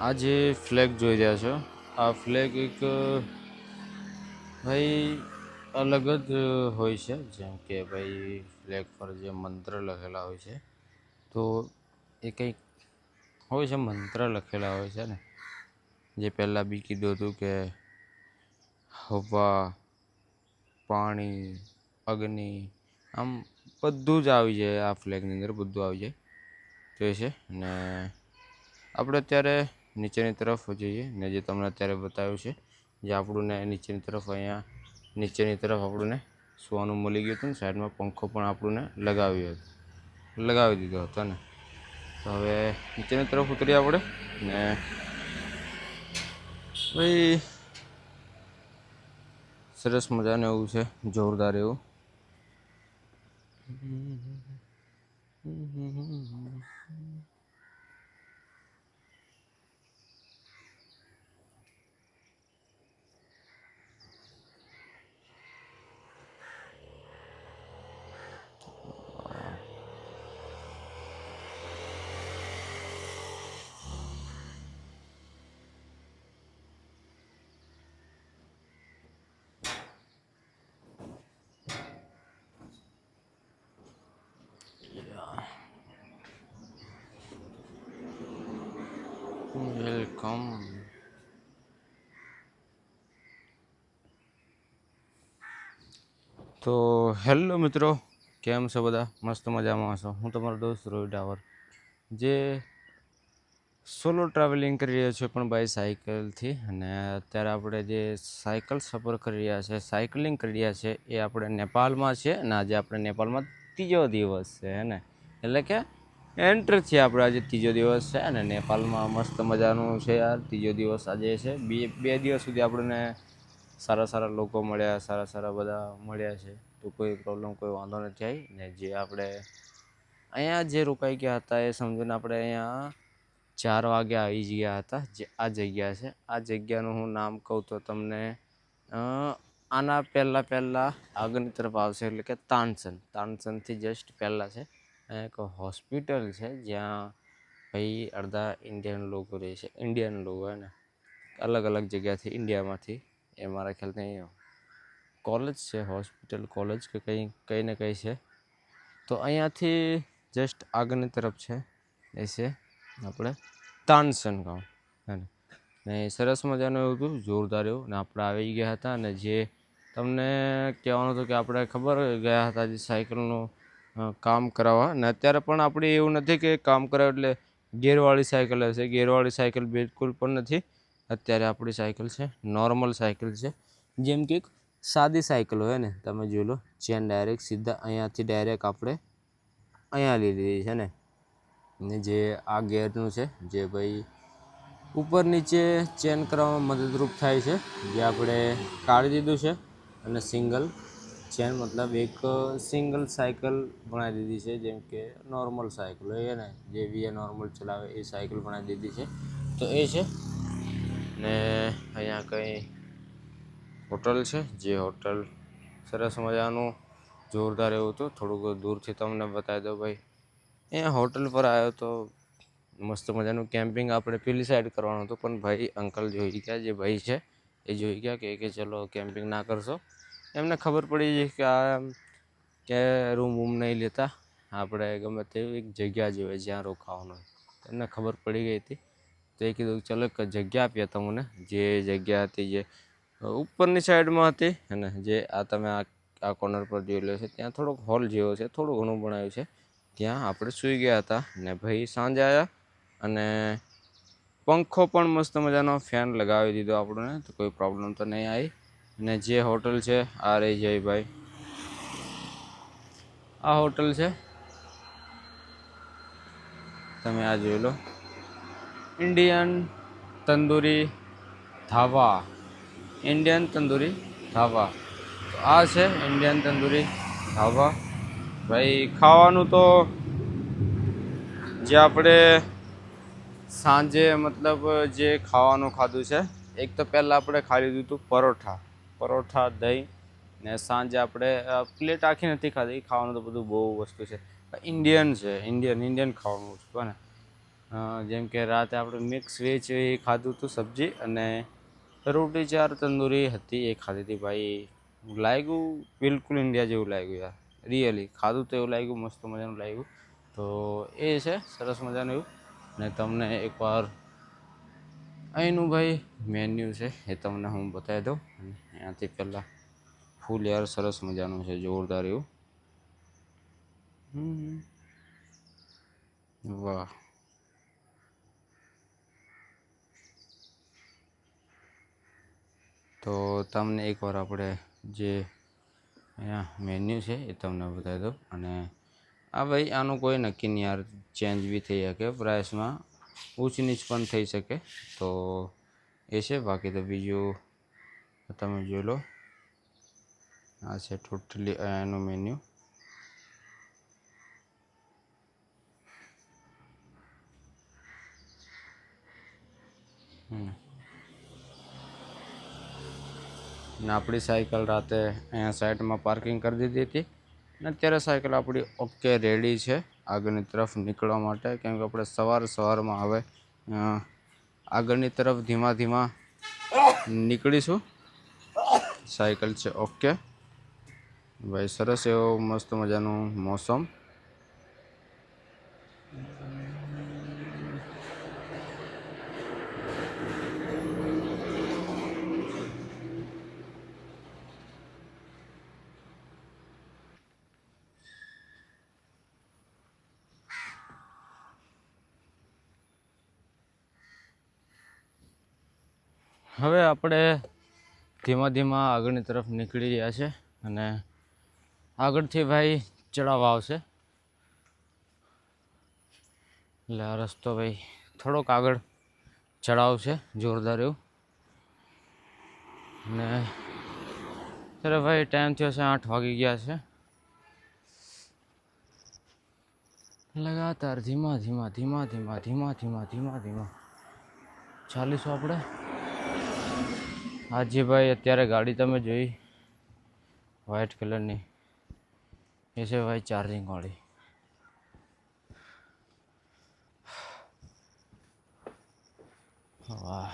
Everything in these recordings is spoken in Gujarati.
આ જે ફ્લેગ જોઈ રહ્યા છો, આ ફ્લેગ એક ભાઈ અલગ જ હોય છે. જેમ કે ભાઈ ફ્લેગ પર જે મંત્ર લખેલા હોય છે, તો એ કંઈક હોય છે, મંત્ર લખેલા હોય છે ને, જે પહેલાં બી કીધું હતું કે હવા, પાણી, અગ્નિ, આમ બધું જ આવી જાય આ ફ્લેગની અંદર, બધું આવી જાય તો એ છે. ને આપણે અત્યારે નીચેની તરફ જઈએ ને, જે તમને અત્યારે બતાવ્યું છે, જે આપણું ને નીચેની તરફ અહીંયા નીચેની તરફ આપણને સુવાનું મળી ગયું હતું ને, સાઈડમાં પંખો પણ આપણને લગાવી દીધો હતો ને. તો હવે નીચેની તરફ ઉતરીએ આપણે ને ભાઈ સરસ મજાનું એવું છે, જોરદાર એવું. વેલકમ. તો હેલો મિત્રો, કેમ છો બધા? મસ્ત મજામાં હશો. હું તમારો દોસ્ત રોહિત ડાવર, જે સોલો ટ્રાવેલિંગ કરી રહ્યો છે પણ બાય સાયકલથી. અને અત્યારે આપણે જે સાયકલ સફર કરી રહ્યા છે, સાયકલિંગ કરી રહ્યા છે, એ આપણે નેપાળમાં છે. અને આજે આપણે નેપાળમાં ત્રીજો દિવસ છે ને, એટલે કે એન્ટર છે આપણે. આજે ત્રીજો દિવસ છે અને નેપાળમાં મસ્ત મજાનું છે યાર. ત્રીજો દિવસ આજે છે. બે દિવસ સુધી આપણને સારા લોકો મળ્યા, સારા બધા મળ્યા છે. તો કોઈ પ્રોબ્લેમ, કોઈ વાંધો નથી આવી ને. જે આપણે અહીંયા જે રોકાઈ ગયા હતા એ સમજો ને, આપણે અહીંયા 4 વાગે આવી ગયા હતા. જે આ જગ્યા છે, આ જગ્યાનું હું નામ કહું તો તમને આના પહેલાં આગળની તરફ આવશે, એટલે કે તાનસનથી જસ્ટ પહેલાં છે. એક હોસ્પિટલ છે જ્યાં ભાઈ અડધા ઇન્ડિયન લોકો રહે છે. ઇન્ડિયન લોકો હે ને, અલગ જગ્યાથી, ઇન્ડિયામાંથી. એ મારા ખ્યાલથી કોલેજ છે, હોસ્પિટલ કોલેજ કે કંઈ ને કંઈ છે. તો અહીંયાથી જસ્ટ આગળની તરફ છે એ છે આપણે તાનસન ગામ હે ને. સરસ મજાનું એવું હતું, જોરદાર એવું. ને આપણે આવી ગયા હતા. અને જે તમને કહેવાનું હતું કે આપણે ખબર ગયા હતા જે સાયકલનું કામ કરાવવા. ને અત્યારે પણ આપણે એવું નથી કે કામ કરાવે એટલે ગેરવાળી સાયકલ હશે. ગેરવાળી સાયકલ બિલકુલ પણ નથી. અત્યારે આપણી સાયકલ છે, નોર્મલ સાયકલ છે, જેમ કે સાદી સાયકલ હોય ને. તમે જોઈ લો, ચેન ડાયરેક્ટ સીધા અહીંયાથી ડાયરેક્ટ આપણે અહીંયા લઈ લીધી છે ને. જે આ ગેરનું છે, જે ભાઈ ઉપર નીચે ચેન કરવામાં મદદરૂપ થાય છે, જે આપણે કાઢી દીધું છે. અને સિંગલ ચેન મતલબ એક સિંગલ સાયકલ બનાવી દીધી છે, જેમ કે નોર્મલ સાયકલ હોય ને, જે વીએ નોર્મલ ચલાવે એ સાયકલ બનાવી દીધી છે. તો એ છે ને. અહીંયા કંઈ હોટલ છે, જે હોટલ સરસ મજાનું જોરદાર એવું હતું. થોડુંક દૂરથી તમને બતાવી દો ભાઈ. અહીંયા હોટલ પર આવ્યો તો મસ્ત મજાનું કેમ્પિંગ આપણે પેલી સાઈડ કરવાનું હતું, પણ ભાઈ અંકલ જોઈ ગયા, જે ભાઈ છે એ જોઈ ગયા કે ચલો કેમ્પિંગ ના કરશો. એમને ખબર પડી ગઈ કે આ કે રૂમ નહીં લેતા, આપણે ગમે તેવી એક જગ્યા જોઈએ જ્યાં રોકાવાનું. એમને ખબર પડી ગઈ હતી. તો એ કીધું ચલો એક જગ્યા આપીએ તમને. જે જગ્યા હતી જે ઉપરની સાઈડમાં હતી. અને જે આ તમે આ કોર્નર પર જોઈ લો છે, ત્યાં થોડોક હોલ જેવો છે, થોડું ઘણું બનાવ્યું છે. ત્યાં આપણે સૂઈ ગયા હતા. ને ભાઈ સાંજે આવ્યા અને પંખો પણ મસ્ત મજાનો ફેન લગાવી દીધો આપણને, તો કોઈ પ્રોબ્લેમ તો નહીં આવી. ને જે હોટલ છે આ રહી જાય ભાઈ, આ હોટલ છે, તમે આ જોઈ લો, ઇન્ડિયન તંદૂરી ધાબા. ઇન્ડિયન તંદૂરી ધાબા, તો આ છે ઇન્ડિયન તંદૂરી ધાબા. ભાઈ ખાવાનું તો જે આપણે સાંજે મતલબ જે ખાવાનું ખાધું છે, એક તો પહેલાં આપણે ખાઈ લીધું હતું પરોઠા દહીં. ને સાંજે આપણે પ્લેટ આખી નથી ખાધી. ખાવાનું તો બધું બહુ વસ્તુ છે, ઇન્ડિયન છે, ઇન્ડિયન ખાવાનું છે ને. જેમ કે રાતે આપણે મિક્સ વેજ એ ખાધું હતું સબ્જી, અને રોટી ચાર તંદૂરી હતી એ ખાધી હતી ભાઈ. લાગ્યું બિલકુલ ઇન્ડિયા જેવું લાગ્યું યાર, રિયલી ખાધું તો એવું લાગ્યું, મસ્ત મજાનું લાગ્યું. તો એ છે સરસ મજાનું એવું. ને તમને એકવાર અહીંનું ભાઈ મેન્યુ છે એ તમને હું બતાવી દઉં. અહીંયાથી પહેલાં ફૂલ યાર સરસ મજાનું છે, જોરદાર એવું. વાહ. તો તમને એકવાર આપણે જે અહીંયા મેન્યુ છે એ તમને બતાવી દઉં. અને આ ભાઈ આનું કોઈ નક્કી નહીં યાર, ચેન્જ બી થઈ શકે, પ્રાઇસમાં ઊંચ નીચ પણ થઈ શકે. તો એ છે. બાકી તો બીજું તમે જોઈ લો, આ છે ટોટલી એનું મેન્યુ. ને આપણી સાયકલ રાતે અહીંયા સાઈડમાં પાર્કિંગ કરી દીધી હતી, અને અત્યારે સાયકલ આપણી ઓકે રેડી છે આગળની તરફ નીકળવા માટે. કેમ કે આપણે સવારમાં હવે આગળની તરફ ધીમા ધીમા નીકળીશું. સાયકલ છે ઓકે ભાઈ, સરસ એવો મસ્ત મજાનું મોસમ. હવે આપણે ધીમા ધીમા આગળની તરફ નીકળી રહ્યા છે, અને આગળથી ભાઈ ચડાવ આવશે. એટલે આ રસ્તો ભાઈ થોડોક આગળ ચડાવ છે જોરદાર એવું. ને ત્યારે ભાઈ ટાઈમ થયો છે 8 વાગી ગયા છે. લગાતાર ધીમા ધીમા ધીમા ધીમા ધીમા ધીમા ધીમા ધીમા ચાલીશું આપણે. આજે ભાઈ અત્યારે ગાડી તમે જોઈ વ્હાઇટ કલરની, એ છે ભાઈ ચાર્જિંગ વાળી. વાહ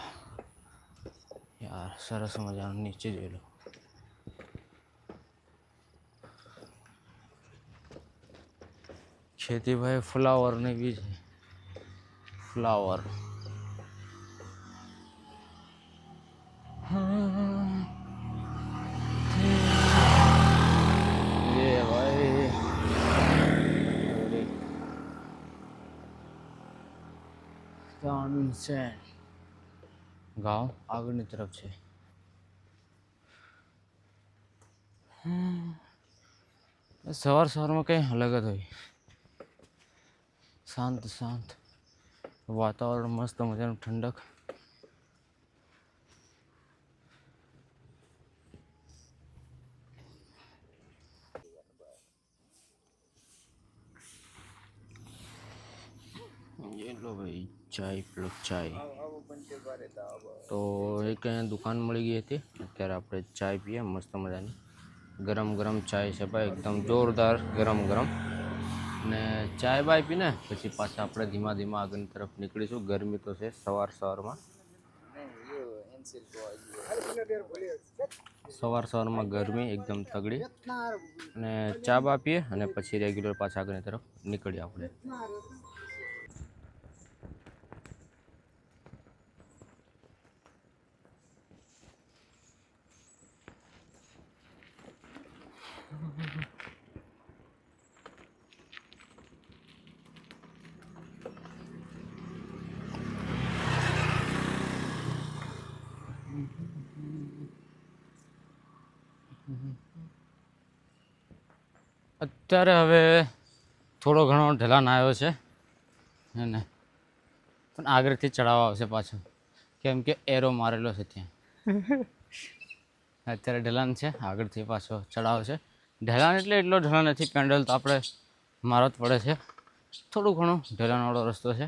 યાર, સરસ મજાનું નીચે જોઈ લો. ખેતી ભાઈ ફ્લાવરની બી છે, ફ્લાવર. ये भाई तानसेन गांव આગળની તરફ છે. સવારમાં કંઈ અલગ જ હોય, શાંત શાંત વાતાવરણ, મસ્ત મજાનું ઠંડક. ये लो भाई ચાય પીલો, ચાય. તો એક અહીંયા દુકાન મળી ગઈ હતી, અત્યારે આપણે ચાય પીએ મસ્ત મજાની. ગરમ ગરમ ચાય છે ભાઈ, એકદમ જોરદાર ગરમ ગરમ. ને ચાય બાય પીને પછી પાછા આપણે ધીમા ધીમા આગળની તરફ નીકળીશું. ગરમી તો છે સવારમાં, સવારમાં ગરમી એકદમ તગડી. અને ચા બા પીએ અને પછી રેગ્યુલર પાછા આગળની તરફ નીકળીએ આપણે. અત્યારે હવે થોડો ઘણો ઢલાન આવ્યો છે ને, પણ આગળથી ચડાવવા આવશે પાછો, કેમ કે એરો મારેલો છે ત્યાં. અત્યારે ઢલાન છે, આગળથી પાછો ચડાવ છે. ઢલાન એટલે એટલો ઢલાન નથી, પેન્ડલ તો આપણે મારવો જ પડે છે. થોડું ઘણું ઢલાનવાળો રસ્તો છે.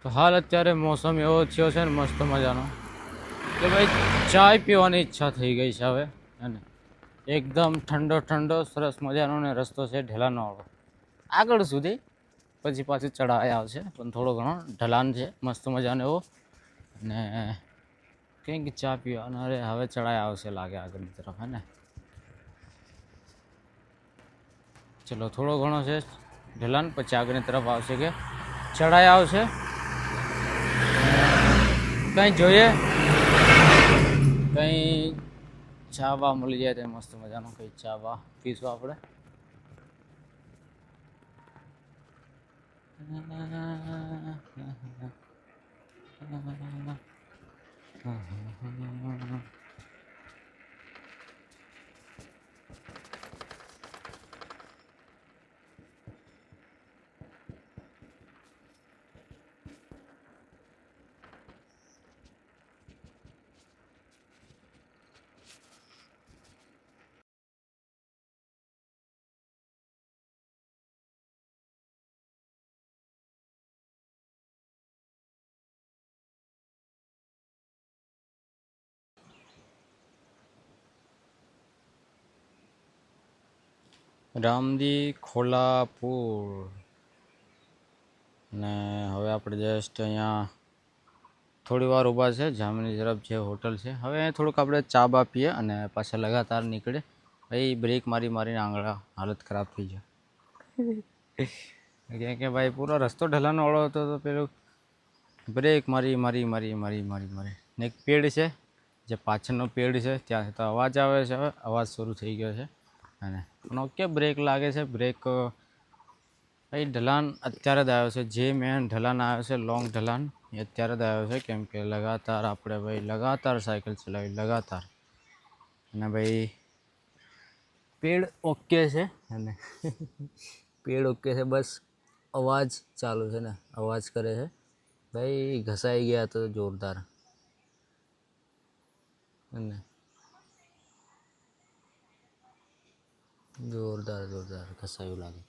તો હાલ અત્યારે મોસમ એવો થયો છે ને મસ્ત મજાનો કે ભાઈ ચાય પીવાની ઈચ્છા થઈ ગઈ છે હવે. અને એકદમ ઠંડો ઠંડો સરસ મજાનો ને રસ્તો છે ઢેલાનો વાળો આગળ સુધી, પછી પાછું ચઢાઈ આવશે પણ થોડો ઘણો ઢલાન છે મસ્ત મજાનો એવો. અને કંઈક ચા પીવાનો અરે હવે ચઢાઈ આવશે લાગે આગળની તરફ, હે ને. ચલો થોડો ઘણો છે ઢલાન, પછી આગળની તરફ આવશે કે ચઢાઈ આવશે. કંઈ જોઈએ કંઈ ચા બા મળી જાય તો મસ્ત મજાનો કંઈ ચા બા પીશું આપણે. રામદી ખોલાપુર. ને હવે આપણે જસ્ટ અહીંયા થોડી વાર ઊભા છે, જામની તરફ જે હોટલ છે. હવે થોડુંક આપણે ચા બા પીએ અને પાછા લગાતાર નીકળે. ભાઈ બ્રેક મારી મારીને આંગળા હાલત ખરાબ થઈ જાય કેમ કે ભાઈ પૂરો રસ્તો ઢલાનો વાળો હતો તો પેલું બ્રેક મારી મારી મારી મારી મારી મારી ને એક પેડ છે જે પાછળનો પેડ છે ત્યાંથી તો અવાજ આવે છે, હવે અવાજ શરૂ થઈ ગયો છે. અને પણ ઓકે બ્રેક લાગે છે. બ્રેક ભાઈ ઢલાન અત્યારે જ આવ્યો છે, જે મેન ઢલાન આવ્યો છે લોંગ ઢલાન એ અત્યારે જ આવ્યો છે. કેમ કે લગાતાર આપણે ભાઈ લગાતાર સાયકલ ચલાવી લગાતાર. અને ભાઈ પેડ ઓકે છે અને પેડ ઓકે છે, બસ અવાજ ચાલુ છે ને અવાજ કરે છે. ભાઈ ઘસાઈ ગયા તો જોરદાર. અને જોરદાર જોરદાર ઘસાયું લાગે.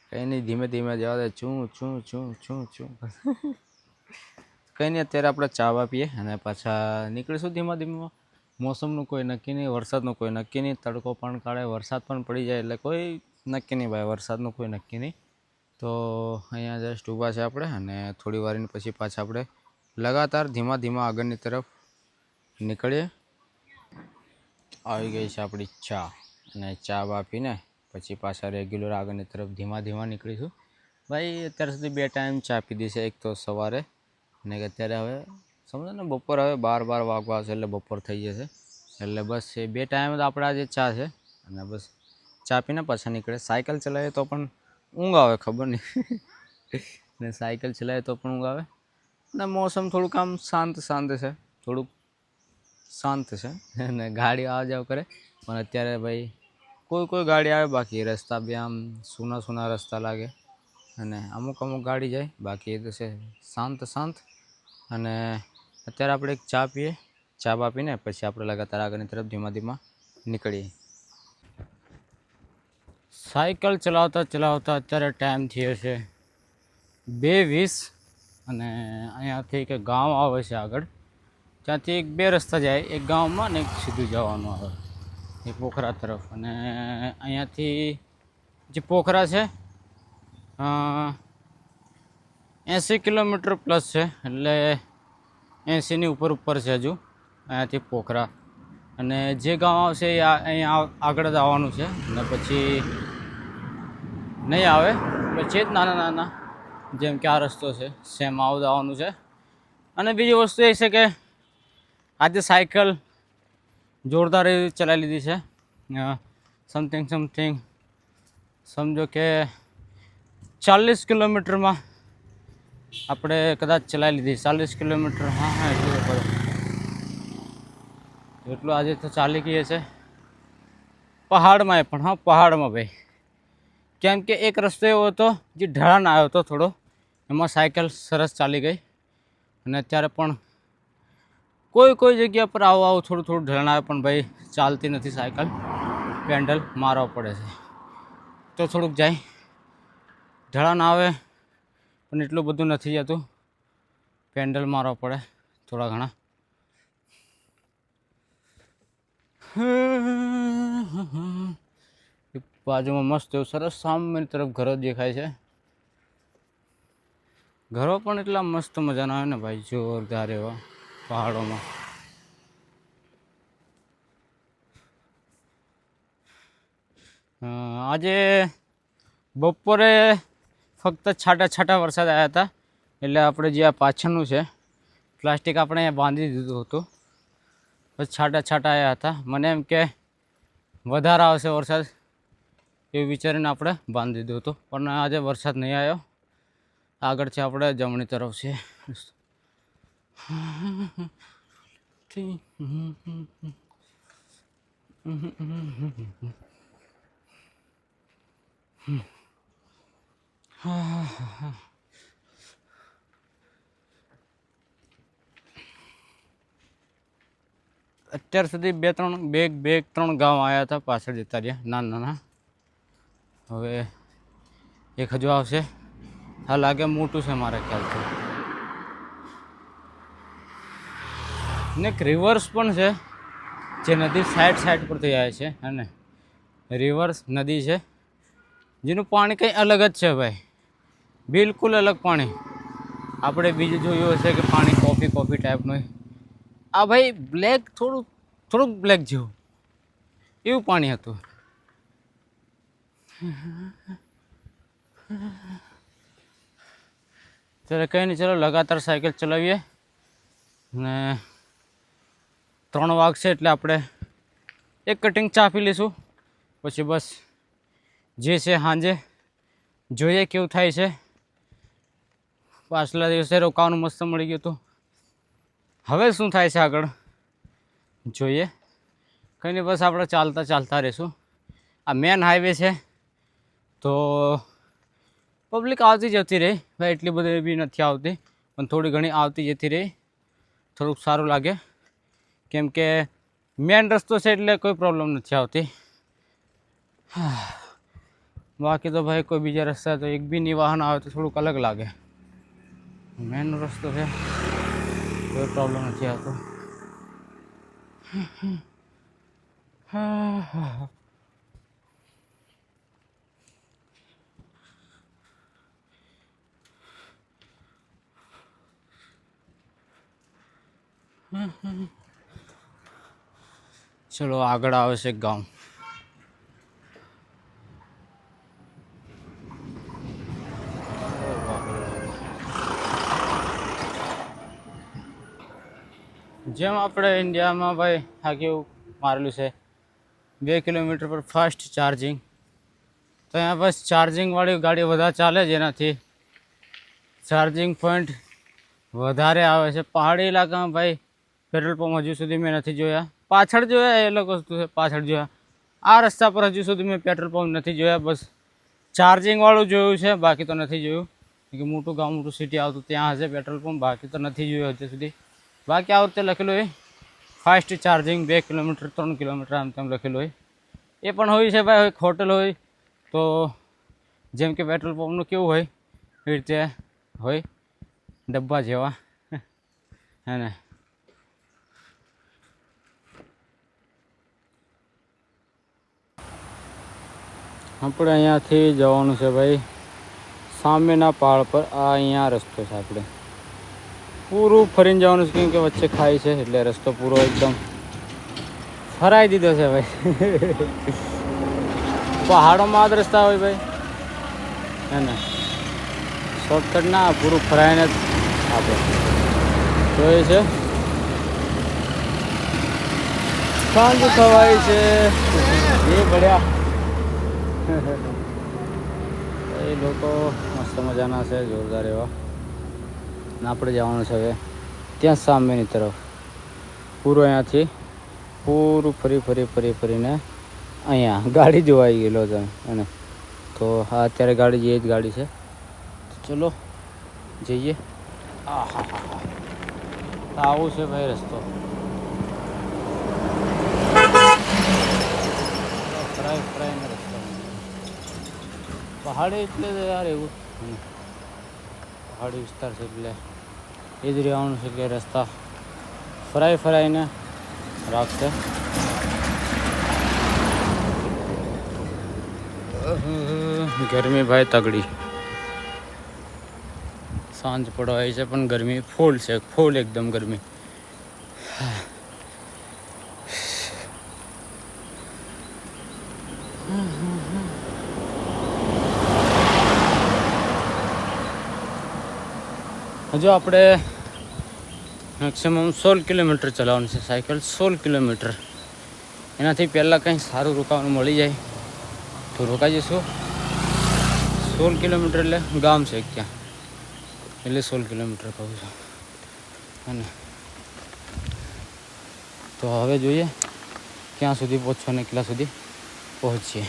કંઈ નહીં ધીમે ધીમે જવા દે. છું છું છું છું છું કંઈ નહીં અત્યારે આપણે ચાવા પીએ અને પાછા નીકળીશું ધીમા ધીમા. મોસમનું કોઈ નક્કી નહીં, વરસાદનું કોઈ નક્કી નહીં. તડકો પણ કાઢે, વરસાદ પણ પડી જાય, એટલે કોઈ નક્કી નહીં ભાઈ, વરસાદનું કોઈ નક્કી નહીં. તો અહીંયા જસ્ટ ઊભા છે આપણે અને થોડી વારની પછી પાછા આપણે લગાતાર ધીમા ધીમા આગળની તરફ નીકળીએ. આવી ગઈ છે આપણી ચા અને ચા બા પીને પછી પાછા રેગ્યુલર આગળની તરફ ધીમા ધીમા નીકળીશું. ભાઈ અત્યાર સુધી 2 ટાઈમ ચા પીધી છે, એક તો સવારે અને અત્યારે હવે સમજો ને બપોર હવે 12 વાગવા આવશે એટલે બપોર થઈ જશે. એટલે બસ એ 2 ટાઈમ જ આપણા જે ચા છે અને બસ ચા પીને પાછા નીકળે. સાયકલ ચલાવીએ તો પણ ઊંઘ આવે ખબર નહીં ને સાયકલ ચલાવીએ તો પણ ઊંઘ આવે. અને મોસમ થોડુંક આમ શાંત શાંત છે, થોડુંક શાંત છે અને ગાડી આવવા જાવ કરે. પણ અત્યારે ભાઈ કોઈ ગાડી આવે, બાકી રસ્તા બી આમ સૂના સૂના રસ્તા લાગે અને અમુક ગાડી જાય, બાકી એ તો છે શાંત શાંત. અને અત્યારે આપણે એક ચા પીએ, ચા બા પીને પછી આપણે લગાતાર આગળની તરફ ધીમા ધીમા નીકળીએ. સાયકલ ચલાવતા ચલાવતા અત્યારે ટાઈમ થયો છે 2:20 અને અહીંયાથી એક ગામ આવે છે આગળ, ત્યાંથી 2 રસ્તા જાય, એક ગામમાં ને એક સીધું જવાનું આવે એ પોખરા તરફ. અને અહીંયાથી જે પોખરા છે 80 કિલોમીટર પ્લસ છે, એટલે 80ની ઉપર છે હજુ અહીંયાથી પોખરા. અને જે ગામ આવશે એ અહીંયા આગળ જ આવવાનું છે ને પછી નહીં આવે, પછી જ નાના નાના જેમ કે આ રસ્તો છે સેમ આવું આવવાનું છે. અને બીજી વસ્તુ એ છે કે આજે સાયકલ જોરદાર એવી ચલાવી લીધી છે. સમથિંગ સમજો કે 40 કિલોમીટરમાં આપણે કદાચ ચલાવી લીધી. 40 કિલોમીટર, હા એટલું આજે તો ચાલી ગઈ છે પહાડમાં. પણ હા પહાડમાં ભાઈ, કેમ કે એક રસ્તો એવો હતો જે ઢળાન આવ્યો હતો થોડો, એમાં સાયકલ સરસ ચાલી ગઈ. અને અત્યારે પણ કોઈ જગ્યા પર આવું થોડું ઢળાન આવે પણ ભાઈ ચાલતી નથી સાયકલ. પેન્ડલ મારવા પડે છે. તો થોડુંક જાય, ઢળાન આવે પણ એટલું બધું નથી જતું, પેન્ડલ મારવા પડે થોડા ઘણા. બાજુમાં મસ્ત એવું સરસ સામેની તરફ ઘરો દેખાય છે. ઘરો પણ એટલા મસ્ત મજાના આવે ને ભાઈ, જોરદાર એવા પહાડોમાં. આજે બપોરે ફક્ત છાંટા છાંટા વરસાદ આવ્યા હતા, એટલે આપણે જે આ પાછળનું છે પ્લાસ્ટિક આપણે અહીંયા બાંધી દીધું હતું, બસ છાંટા છાંટા આવ્યા હતા. મને એમ કે વધારે આવશે વરસાદ એવું વિચારીને આપણે બાંધી દીધું હતું, પણ આજે વરસાદ નહીં આવ્યો. આગળથી આપણે જમણી તરફ છે. અત્યાર સુધી બે ત્રણ ગામ આવ્યા હતા, પાછળ જતા રહ્યા નાના નાના. હવે એક હજુ આવશે, હા લાગે મોટું છે મારા ખ્યાલથી. ને એક રિવર્સ પણ છે, જે નદી સાઈડ પરથી આવે છે, અને રિવર્સ નદી છે જેનું પાણી કંઈ અલગ જ છે ભાઈ, બિલકુલ અલગ પાણી. આપણે બીજું જોયું હશે કે પાણી કોફી ટાઈપનું, આ ભાઈ બ્લેક, થોડુંક બ્લેક જેવું એવું પાણી હતું. ત્યારે કંઈ નહીં, ચલો લગાતાર સાયકલ ચલાવીએ, ને 3 વાગશે એટલે આપણે એક કટિંગ ચા પી લઈશું, પછી બસ જે છે સાંજે જોઈએ કેવું થાય છે. પાછલા દિવસે રોકાવાનું મસ્ત મળી ગયું હતું, હવે શું થાય છે આગળ જોઈએ. કંઈ નહીં, બસ આપણે ચાલતા રહીશું. આ મેન હાઈવે છે તો પબ્લિક આવતી જતી રહી ભાઈ, એટલી બધી બી નથી આવતી, પણ થોડી ઘણી આવતી જતી રહી, થોડુંક સારું લાગે. કેમ કે મેન રસ્તો છે એટલે કોઈ પ્રોબ્લેમ નથી આવતી. બાકી તો ભાઈ કોઈ બીજા રસ્તા તો એક બી નહીં વાહન આવે તો થોડુંક અલગ લાગે. મેન રસ્તો છે, કોઈ પ્રોબ્લેમ નથી આવતો. ચલો આગળ આવે છે ગામ. જેમ આપણે ઇન્ડિયામાં ભાઈ આ કેવું મારેલું છે 2 કિલોમીટર પર ફાસ્ટ ચાર્જિંગ, તો અહીંયા બસ ચાર્જિંગવાળી ગાડી વધારે ચાલે, જેનાથી ચાર્જિંગ પોઈન્ટ વધારે આવે છે. પહાડી ઇલાકામાં ભાઈ પેટ્રોલ પંપ હજુ સુધી મેં નથી જોયા. પાછળ જોયા એ અલગ વસ્તુ છે, પાછળ જોયા. આ રસ્તા પર હજુ સુધી મેં પેટ્રોલ પંપ નથી જોયા, બસ ચાર્જિંગવાળું જોયું છે, બાકી તો નથી જોયું. કે મોટું ગામ, મોટું સિટી આવતું ત્યાં હશે પેટ્રોલ પંપ, બાકી તો નથી જોયું હજુ સુધી. બાકી આ વખતે લખેલું હોય ફાસ્ટ ચાર્જિંગ 2 કિલોમીટર 3 કિલોમીટર આમ તેમ લખેલું હોય. એ પણ હોય છે ભાઈ, એક હોટલ હોય તો જેમ કે પેટ્રોલ પંપનું કેવું હોય એ રીતે હોય, ડબ્બા જેવા હે ને. આપણે અહીંયાથી જવાનું છે ભાઈ સામેના પહાડ પર. આ અહીંયા રસ્તો છે, આપણે પૂરું ફરીને જવાનું છે, કેમ કે વચ્ચે ખાઈ છે એટલે રસ્તો પૂરો એકદમ ફરાઈ દીધો છે ભાઈ. પહાડોમાં જ રસ્તા હોય ભાઈ હે ને, શોર્ટકટ ના, પૂરું ફરાઈને જ આપણે જોઈએ છે. સાંજ ખવાય છે એ બળ્યા. એ લોકો મસ્ત મજાના છે, જોરદાર એવા. આપણે જવાનું છે હવે ત્યાં સામેની તરફ. પૂરું અહીંયાથી પૂરું ફરીને અહીંયા ગાડી જોવાઈ ગયેલો છે અને તો હા અત્યારે ગાડી જે જ ગાડી છે, તો ચલો જઈએ. હા આવું છે ભાઈ રસ્તો. પહાડી એટલે યાર એવું પહાડી વિસ્તાર છે એટલે એ જ રહેવાનું છે કે રસ્તા ફરાઈને રાખશે. ગરમી ભાઈ તગડી, સાંજ પડવા આવી છે પણ ગરમી ફૂલ છે, ફૂલ એકદમ ગરમી. હજુ આપણે મેક્સિમમ 16 કિલોમીટર ચલાવવાનું છે સાયકલ, 16 કિલોમીટર. એનાથી પહેલાં કંઈ સારું રોકાવાનું મળી જાય તો રોકાઈ જઈશું. 16 કિલોમીટર એટલે ગામ છે ત્યાં, એટલે 16 કિલોમીટર કહું છું. અને તો હવે જોઈએ ક્યાં સુધી પહોંચો ને કેટલા સુધી પહોંચીએ.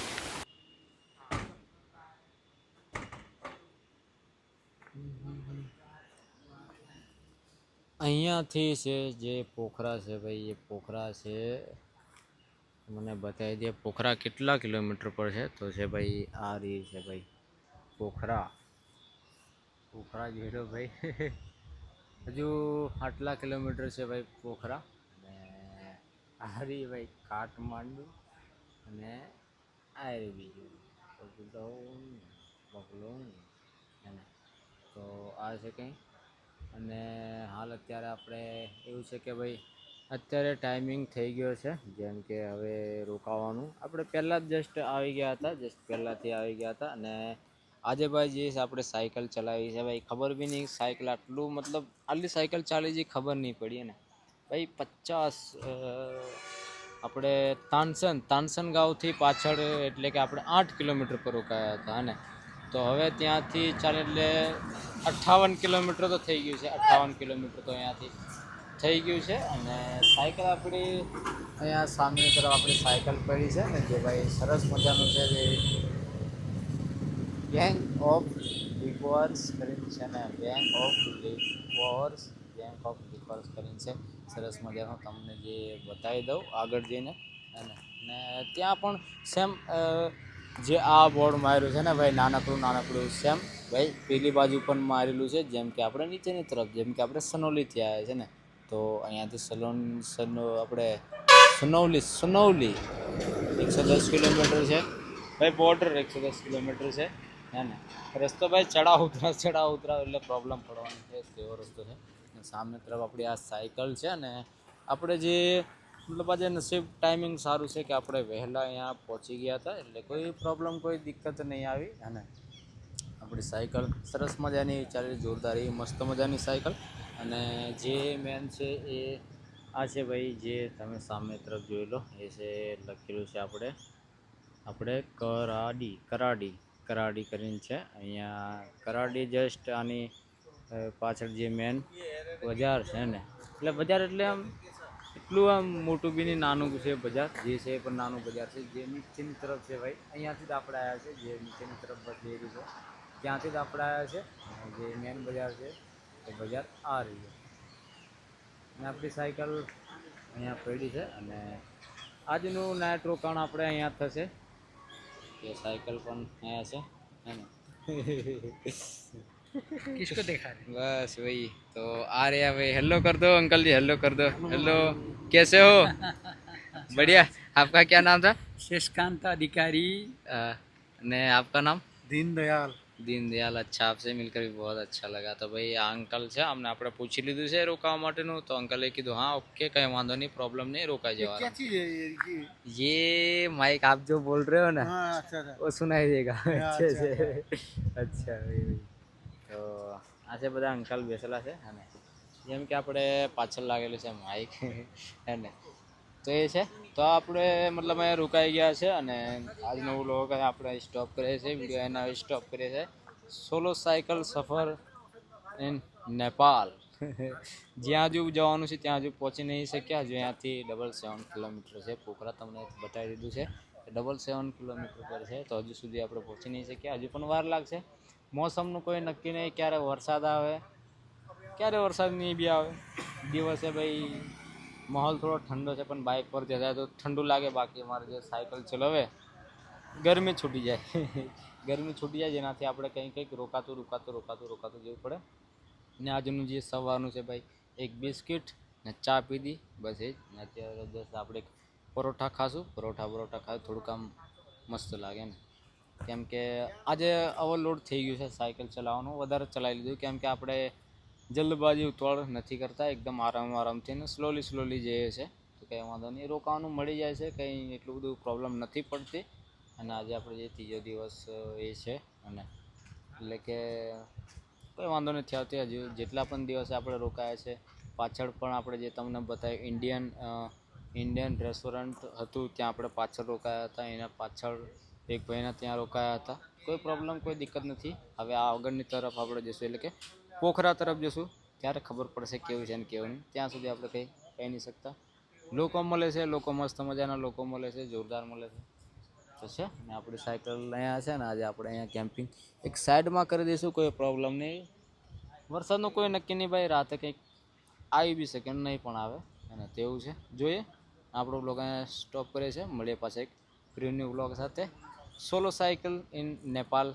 અહીંયાથી છે જે પોખરા છે ભાઈ, એ પોખરા છે, મને બતાવી દે પોખરા કેટલા કિલોમીટર પર છે. તો છે ભાઈ આ રહી છે ભાઈ પોખરા જેડો ભાઈ. હજુ આટલા કિલોમીટર છે ભાઈ પોખરા. અને આ રહી ભાઈ કાઠમાંડુ, અને આ રહી બીજું બકલોન. તો આ છે કંઈ. અને હાલ અત્યારે આપણે એવું છે કે ભાઈ અત્યારે ટાઈમિંગ થઈ ગયો છે, જેમ કે હવે રોકાવાનું આપણે પહેલાં જ જસ્ટ આવી ગયા હતા, પહેલાંથી આવી ગયા હતા. અને આજે ભાઈ જે આપણે સાયકલ ચલાવી છે ભાઈ, ખબર બી નહીં સાયકલ આટલું મતલબ આટલી સાયકલ ચાલી જે ખબર નહીં પડી ને ભાઈ. 50 આપણે તાનસન ગાંવથી પાછળ એટલે કે આપણે 8 કિલોમીટર પર રોકાયા હતા. અને તો હવે ત્યાંથી ચાલે એટલે 58 કિલોમીટર તો થઈ ગયું છે, 58 કિલોમીટર તો અહીંયાથી થઈ ગયું છે. અને સાયકલ આપણી અહીંયા સામેની તરફ આપણી સાયકલ પડી છે ને, જે ભાઈ સરસ મજાનું છે, જે ગેંગ ઓફ લિક્વર્સ કરીને છે ને, ગેંગ ઓફ લિક્વર્સ કરીને છે, સરસ મજાનું. તમને જે બતાવી દઉં આગળ જઈને. અને ત્યાં પણ સેમ જે આ બોર્ડ માર્યું છે ને ભાઈ, નાનકડું સેમ ભાઈ પેલી બાજુ પણ મારેલું છે. જેમ કે આપણે નીચેની તરફ, જેમ કે આપણે સનોલીથી આવ્યા છે ને, તો અહીંયાથી આપણે સનૌલી 110 કિલોમીટર છે ભાઈ, બોર્ડર 110 કિલોમીટર છે. હે ને રસ્તો ભાઈ ચડાવ ઉતરાવ એટલે પ્રોબ્લેમ પડવાની છે, તેવો રસ્તો છે. સામે તરફ આપણી આ સાયકલ છે ને, આપણે જે મતલબ આજે નસીબ ટાઈમિંગ સારું છે કે આપણે વહેલા અહીંયા પહોંચી ગયા હતા, એટલે કોઈ પ્રોબ્લેમ કોઈ દિક્કત નહીં આવી. અને આપણી સાયકલ સરસ મજાની ચાલી, જોરદાર એવી મસ્ત મજાની સાયકલ. અને જે મેન છે એ આ છે ભાઈ, જે તમે સામે તરફ જોઈ લો, એ છે લખેલું છે આપણે કરાડી કરીને છે અહીંયા. કરાડી જસ્ટ આની પાછળ જે મેન બજાર છે ને, એટલે બજાર એટલે આમ એટલું આમ મોટું બી નહીં, નાનું છે બજાર, જે છે એ પણ નાનું બજાર છે. જે નીચેની તરફ છે ભાઈ, અહીંયાથી જ આપણે આવ્યા છે, જે નીચેની તરફ બસ જઈ રહ્યું છે ત્યાંથી જ આપણે આવ્યા છે. જે મેન બજાર છે એ બજાર આ રહી છે. અને આપણી સાયકલ અહીંયા પડી છે. અને આજનું નાઇટ રોકાણ આપણે અહીંયા થશે, ये साइकिल पण है ऐसे है ना. किसको देखा रहे? बस वही तो आ रहे हैं भाई. हेलो कर दो अंकल जी, हेलो कर दो. हेलो, कैसे हो? बढ़िया. आपका क्या नाम था? शशकांत अधिकारी. ने आपका नाम? दीनदयाल. अच्छा, आपसे मिलकर भी बहुत अच्छा लगा. तो भाई આ અંકલ છે, અમને આપણે પૂછી લીધું છે રોકાવા માટેનું, તો અંકલે કીધું હા ઓકે કંઈ વાંધો નહીં, પ્રોબ્લેમ नहीं, रोकाई क्या जाओ. चीज है ये माइक आप जो बोल रहे हो ना, हाँ, अच्छा था. वो सुनाई देगा अच्छे अच्छा, से. અચ્છા ભાઈ. તો આ છે બધા અંકલ બેસેલા છે. અને જેમ કે આપણે પાછળ લાગેલું છે માઇક હે ને, તો એ છે. તો આપણે મતલબ અહીંયા રોકાઈ ગયા છે. અને આજનો વ્લોગ આપણે સ્ટોપ કરીએ છીએ, વિડીયો એના સ્ટોપ કરીએ છીએ. સોલો સાયકલ સફર ઇન નેપાલ. જ્યાં હજુ જવાનું છે ત્યાં હજુ પહોંચી નહીં શક્યા. હજુ અહીંયાથી 7 કિલોમીટર છે પોખરા, તમને બતાવી દીધું છે 7 કિલોમીટર પર છે. તો હજુ સુધી આપણે પહોંચી નહીં શક્યા, હજુ પણ વાર લાગશે. મોસમનું કોઈ નક્કી નહીં, ક્યારે વરસાદ આવે ક્યારે વરસાદ નહીં બી આવે. દિવસે ભાઈ માહોલ થોડો ઠંડો છે, પણ બાઇક પર જતા તો ઠંડુ લાગે. બાકી અમારે જે સાયકલ ચલાવે ગરમી છૂટી જાય ગરમી છૂટી જાય જેનાથી આપણે કંઈક રોકાતું જવું પડે. ને આજનું જે સવારનું છે ભાઈ, એક બિસ્કિટ ને ચા પીધી, બસ એ જ. ને અત્યારે જસ્ટ આપણે પરોઠા ખાશું. પરોઠા ખાય થોડુંક આમ મસ્ત લાગે ને, કેમ કે આજે ઓવરલોડ થઈ ગયું છે સાયકલ ચલાવવાનું, વધારે ચલાવી લીધું. કેમ કે આપણે જલ્દબાજી ઉતાવળ નથી કરતા, એકદમ આરામથી ને સ્લોલી જઈએ છે. તો કંઈ વાંધો નહીં, રોકાવાનું મળી જાય છે, કંઈ એટલું બધું પ્રોબ્લેમ નથી પડતી. અને આજે આપણે જે ત્રીજો દિવસ એ છે, અને એટલે કે કંઈ વાંધો નથી આવતી. હજુ જેટલા પણ દિવસે આપણે રોકાયા છે, પાછળ પણ આપણે જે તમને બતાવ્યું ઇન્ડિયન રેસ્ટોરન્ટ હતું, ત્યાં આપણે પાછળ રોકાયા હતા. એના પાછળ એક ભાઈના ત્યાં રોકાયા હતા. કોઈ પ્રોબ્લેમ, કોઈ દિક્કત નથી. હવે આ આગળની તરફ આપણે જઈશું, એટલે કે પોખરા તરફ જઈશું, ત્યારે ખબર પડશે કેવું છે ને કેવું નહીં. ત્યાં સુધી આપણે કંઈ કહી નહીં શકતા. લોકો મળે છે, લોકો મસ્ત મજાના લોકો મળે છે, જોરદાર મળે છે. તો છે ને આપણી સાયકલ અહીંયા છે ને, આજે આપણે અહીંયા કેમ્પિંગ એક સાઈડમાં કરી દઈશું, કોઈ પ્રોબ્લેમ નહીં. વરસાદનું કોઈ નક્કી નહીં ભાઈ, રાતે કંઈક આવી બી શકે, નહીં પણ આવે. અને તેવું છે, જોઈએ. આપણો બ્લોગ અહીંયા સ્ટોપ કરે છે. મળીએ પાછા એક પ્રીન્યુ બ્લોગ સાથે. Solo cycle in Nepal.